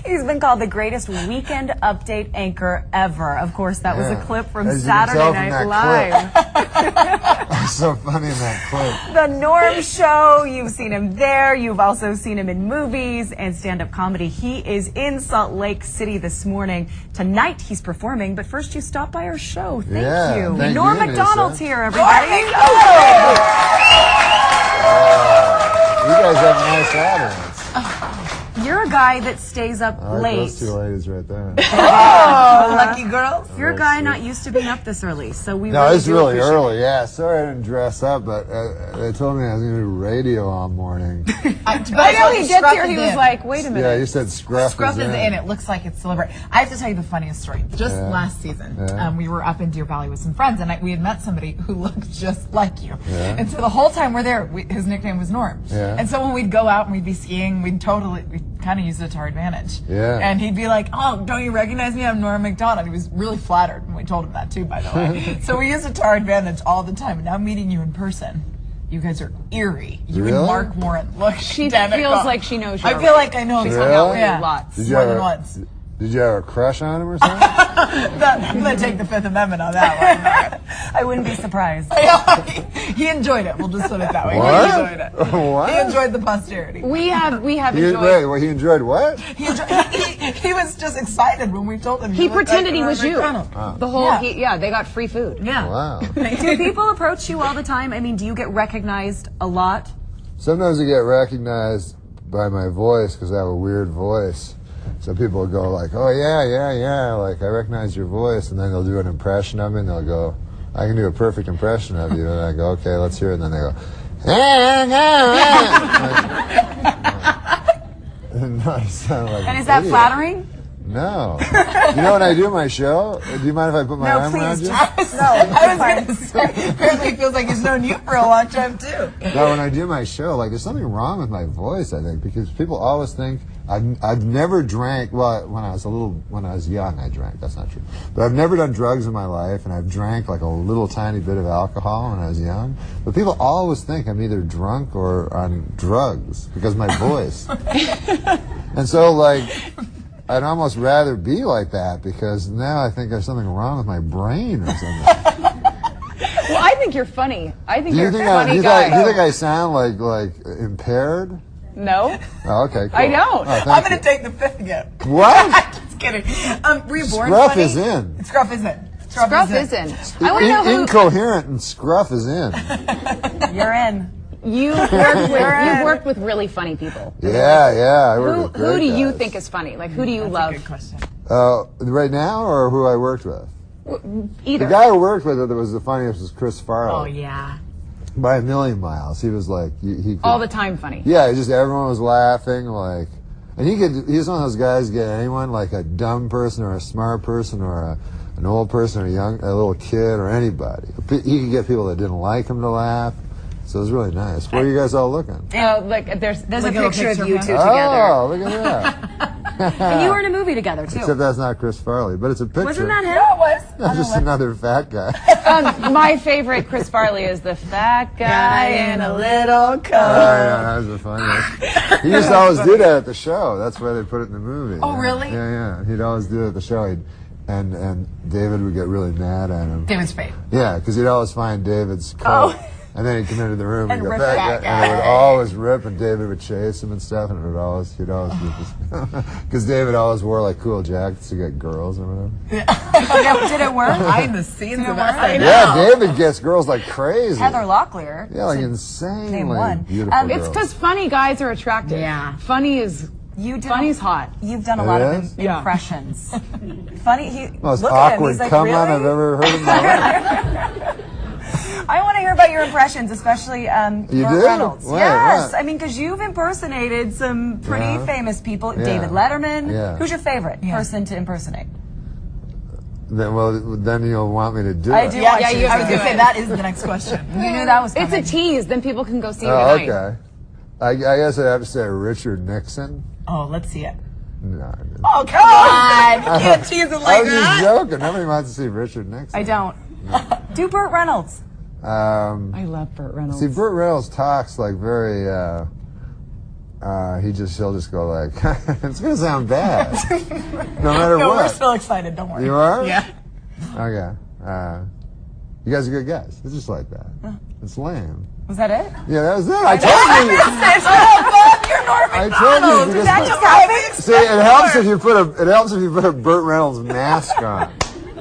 He's been called the greatest weekend update anchor ever. Of course, that was a clip from Saturday Night Live. That's so funny in that clip. The Norm Show, you've seen him there. You've also seen him in movies and stand-up comedy. He is in Salt Lake City this morning. Tonight, he's performing, but first you stopped by our show. Thank you. Norm Macdonald's here, everybody. You guys have a nice audience. You're a guy that stays up late. Those two ladies right there. Oh, lucky girls. You're a guy not used to being up this early, so we No, it's really early, yeah. Sorry I didn't dress up, but they told me I was going to do radio all morning. I know he gets here, he was like, wait a minute. Yeah, you said Scruff is in. It looks like it's deliberate. I have to tell you the funniest story. Just last season, we were up in Deer Valley with some friends, and we had met somebody who looked just like you. Yeah. And so the whole time we're there, his nickname was Norm. Yeah. And so when we'd go out and we'd be skiing, we'd kind of use it to our advantage. Yeah. And he'd be like, oh, don't you recognize me? I'm Norm Macdonald. He was really flattered, and we told him that too, by the way. So we use it to our advantage all the time. And now meeting you in person, you guys are eerie. You and Mark Warren look She feels like she knows you. I feel like I know. She's hung out with you lots. More than once. Did you have a crush on him or something? I'm going to take the Fifth Amendment on that one. I wouldn't be surprised. He enjoyed it. We'll just put it that way. What? He enjoyed it. What? He enjoyed the posterity. We have enjoyed. He enjoyed what? He was just excited when we told him. He pretended he was you. The whole they got free food. Yeah. Wow. Do people approach you all the time? I mean, do you get recognized a lot? Sometimes I get recognized by my voice because I have a weird voice. So people will go like, oh, yeah, like, I recognize your voice. And then they'll do an impression of me, and they'll go, I can do a perfect impression of you. And I go, okay, let's hear it. And then they go, and I sound like and is that flattering? No. You know when I do my show? Do you mind if I put my arm around you? No, I was going to say, apparently it feels like he's known you for a long time, too. No, when I do my show, like, there's something wrong with my voice, I think, because people always think I've never drank. Well, when I was young, I drank. That's not true. But I've never done drugs in my life, and I've drank like a little tiny bit of alcohol when I was young. But people always think I'm either drunk or on drugs because of my voice. And so, like, I'd almost rather be like that because now I think there's something wrong with my brain or something. Well, I think you're funny. I think you're a funny guy. Do you think I sound like impaired? No. Oh, okay, cool. I don't. I'm going to take the Fifth again. What? Just kidding. Were you born Scruff funny? is in. Scruff is in. Scruff is in. I want to know who... Incoherent and Scruff is in. You're in. You've worked with really funny people. Yeah. I work with great who do you guys. think is funny? Like, who do you love? That's a good question. Right now, or who I worked with? Either. The guy who worked with it that was the funniest was Chris Farley. Oh, yeah. By a million miles. He was like, he could, all the time funny. Yeah, just everyone was laughing, like, and he's one of those guys get anyone, like a dumb person or a smart person or an old person or a little kid or anybody. He could get people that didn't like him to laugh. So it was really nice. Where are you guys all looking? Like there's like a picture of you two together. Oh, look at that. And you were in a movie together, too. Except that's not Chris Farley, but it's a picture. Wasn't that him? Yeah, it was. No, just another fat guy. My favorite Chris Farley is the fat guy in a little coat. Yeah, that was the funniest. He used to always do that at the show. That's why they put it in the movie. Oh, really? Yeah. He'd always do it at the show. And David would get really mad at him. David Spade. Yeah, because he'd always find David's coat. Oh. And then he'd come into the room And go, rip "Fat that guy," and it would always rip, and David would chase him and stuff, and he'd always rip his... Because David always wore, like, cool jackets to get girls or whatever. Did it work? Behind the scenes of that. Yeah, David gets girls like crazy. Heather Locklear. Yeah, like insanely Name one. beautiful girls. It's because funny guys are attractive. Yeah. Funny's hot. You've done a lot of impressions. Funny. Most look awkward at him. He's like, come really? on I've ever heard in my life. I want to hear about your impressions, especially You Burt do? Reynolds. What? Yes, What? I mean, because you've impersonated some pretty famous people. Yeah. David Letterman. Yeah. Who's your favorite person to impersonate? Then you'll want me to do I it. do. Yeah, want I you was to going do to say it. that is the next question. You knew that was coming. It's a tease. Then people can go see it Oh, tonight. okay. I guess I'd have to say Richard Nixon. Oh, let's see it. No. Oh, come on! You can't tease it I like was just that. joking. Nobody wants to see Richard Nixon. I don't. Do Burt Reynolds. I love Burt Reynolds. See, Burt Reynolds talks like very, he'll just go like, it's gonna sound bad, no matter No, what. we're still excited. Don't worry. You are? Yeah. Okay. You guys are good guys. It's just like that. It's lame. Was that it? Yeah, that was it. I told you. You're Norm I Macdonald. told you. Did that just happen? See, it helps if you put a Burt Reynolds mask on.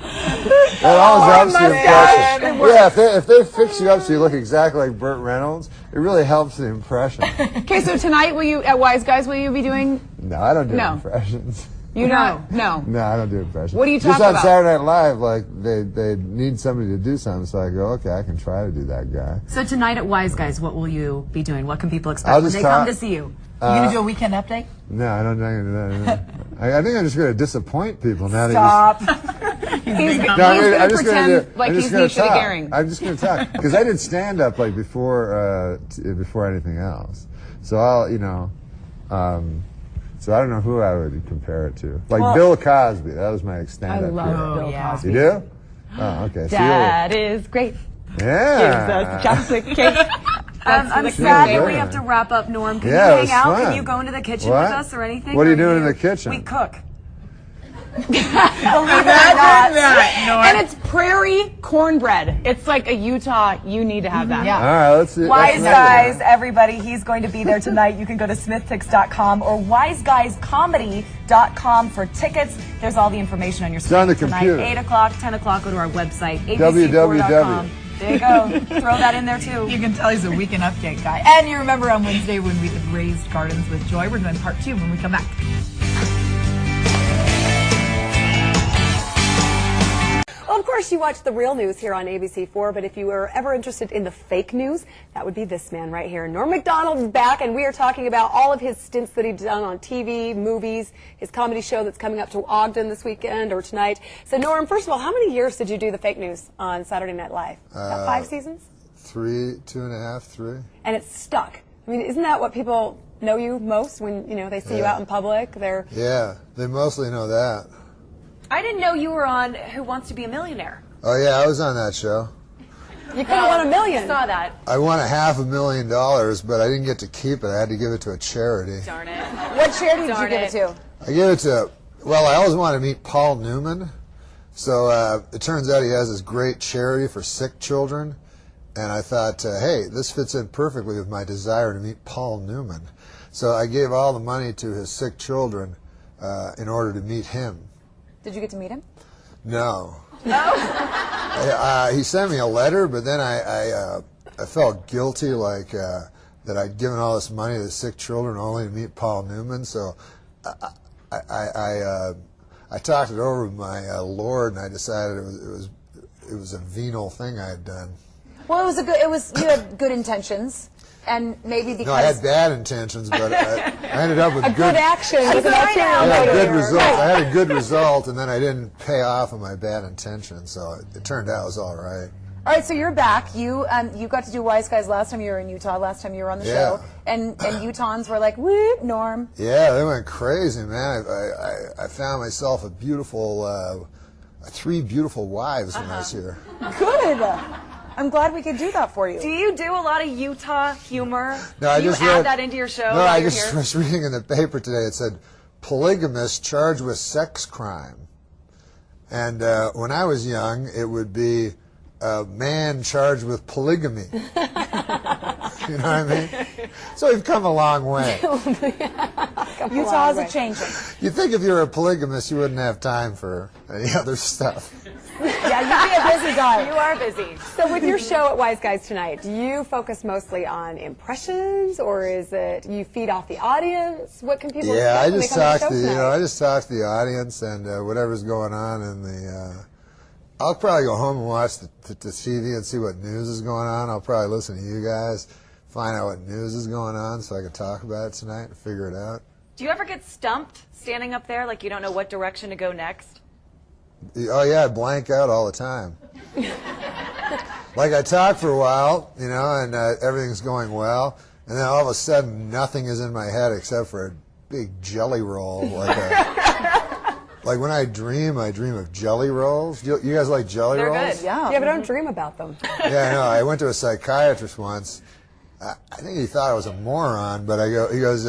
It always helps the impression. Yeah, if they fix you up so you look exactly like Burt Reynolds, it really helps the impression. Okay, so tonight at Wise Guys, will you be doing? No, I don't do No. impressions. You know, no. No, I don't do impressions. What do you Just talk on about? Saturday Night Live, like they need somebody to do something, so I go, okay, I can try to do that guy. So tonight at Wise Guys, what will you be doing? What can people expect I'll when just they talk- come to see you? You gonna do a weekend update? No, I don't think I do that. I think I'm just going to disappoint people now. Stop. He's No, going to pretend like he's Nietzsche the talk. Gehring. I'm just going to talk because I did stand up like before anything else. So so I don't know who I would compare it to. Like Bill Cosby, that was my stand up. I love Bill Cosby. You do? Oh, okay. That is great. Yeah. Chocolate cake. I'm sad that we have to wrap up, Norm. Can Yeah, you it hang was out? fun. Can you go into the kitchen What? with us or anything? What are you Or doing in the kitchen? We cook. And it's prairie cornbread. It's like a Utah. You need to have that. Yeah. All right, let's see. Wise let's Guys, everybody, he's going to be there tonight. You can go to smithtix.com or wiseguyscomedy.com for tickets. There's all the information on your screen on the tonight. computer. 8 o'clock, 10 o'clock, go to our website, www. abc4.com. There you go. Throw that in there, too. You can tell he's a weekend update guy. And you remember on Wednesday when we did Raised Gardens with Joy, we're doing part 2 when we come back. Well, of course, you watch the real news here on ABC4, but if you were ever interested in the fake news, that would be this man right here. Norm Macdonald is back, and we are talking about all of his stints that he's done on TV, movies, his comedy show that's coming up to Ogden this weekend or tonight. So, Norm, first of all, how many years did you do the fake news on Saturday Night Live? About 5 seasons? 3, 2.5, 3. And it's stuck. I mean, isn't that what people know you most when, they see you out in public? Yeah, they mostly know that. I didn't know you were on Who Wants to Be a Millionaire. Oh yeah, I was on that show. You could have won $1 million. Saw that. I won $500,000, but I didn't get to keep it. I had to give it to a charity. Darn it. What charity did you give it to? I gave it to, well, I always wanted to meet Paul Newman. So it turns out he has this great charity for sick children. And I thought, hey, this fits in perfectly with my desire to meet Paul Newman. So I gave all the money to his sick children in order to meet him. Did you get to meet him? No. He sent me a letter, but then I felt guilty, like that I'd given all this money to the sick children only to meet Paul Newman. So I talked it over with my Lord, and I decided it was a venal thing I had done. Well, you had good intentions, and maybe because No, I had bad intentions, but I ended up with Good action. With an ulterior Yeah, motive. good result. I had a good result, and then I didn't pay off on my bad intentions, so it turned out it was all right. all right. So you're back. You got to do Wise Guys last time you were in Utah. Last time you were on the show, and Utahns were like, "Woo, Norm." Yeah, they went crazy, man. I found myself a beautiful, 3 beautiful wives when I was here. Good. I'm glad we could do that for you. Do you do a lot of Utah humor? No, I do you just add read, that into your show? No, while I you're just here? was reading in the paper today. It said polygamist charged with sex crime, and when I was young, it would be a man charged with polygamy. You know what I mean? So we've come a long way. Utah's a changing. You'd think if you were a polygamist, you wouldn't have time for any other stuff. Yeah, you'd be a busy guy. You are busy. So with your show at Wise Guys tonight, do you focus mostly on impressions, or is it you feed off the audience? What can people Yeah, I expect when just they come talk to to the show tonight? I just talk to the audience and whatever's going on in the. I'll probably go home and watch the TV and see what news is going on. I'll probably listen to you guys, find out what news is going on, so I can talk about it tonight and figure it out. Do you ever get stumped standing up there, like you don't know what direction to go next? Oh yeah, I blank out all the time. Like I talk for a while, and everything's going well, and then all of a sudden nothing is in my head except for a big jelly roll, like when I dream of jelly rolls. You guys like jelly They're rolls? good. Yeah. Yeah, but don't dream about them. Yeah, I know. I went to a psychiatrist once, I think he thought I was a moron, but he goes,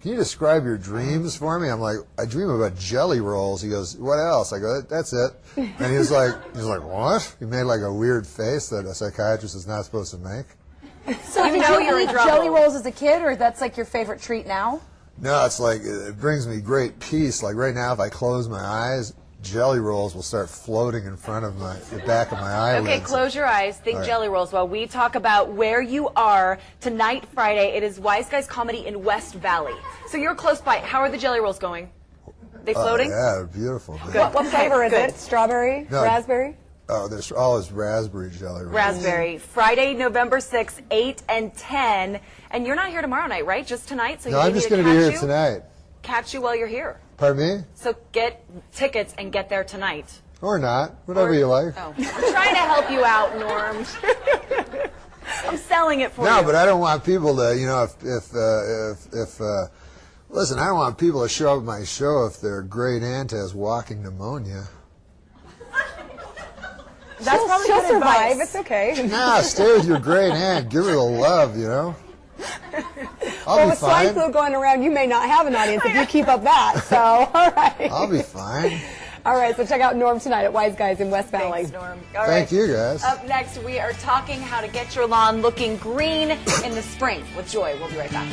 can you describe your dreams for me? I'm like, I dream about jelly rolls. He goes, what else? I go, that's it. And he was like, what? He made like a weird face that a psychiatrist is not supposed to make. So did you eat jelly rolls as a kid, or that's like your favorite treat now? No, it's like, it brings me great peace. Like right now, if I close my eyes, jelly rolls will start floating in front of the back of my eyelids. Okay, close your eyes. Think jelly rolls while we talk about where you are tonight, Friday. It is Wise Guys Comedy in West Valley. So you're close by. How are the jelly rolls going? They floating? Yeah, they're beautiful. What flavor is it? Strawberry? No. Raspberry? Oh, there's always raspberry jelly rolls. Raspberry. Friday, November 6th, 8 and 10. And you're not here tomorrow night, right? Just tonight? So No, I'm just going to be here tonight. Catch you while you're here. Pardon me? So get tickets and get there tonight. Or not. Whatever you like. Oh. I'm trying to help you out, Norm. I'm selling it for you. No, but I don't want people to, listen, I don't want people to show up at my show if their great aunt has walking pneumonia. That's probably she'll good survive. Advice. It's okay. Nah, stay with your great aunt. Give her the love, I'll be with fine. swine flu going around, you may not have an audience if you keep up that. So, all right. I'll be fine. All right, so check out Norm tonight at Wise Guys in West Valley. Thanks, Norm. All right. Thank you, guys. Up next, we are talking how to get your lawn looking green in the spring with Joy. We'll be right back.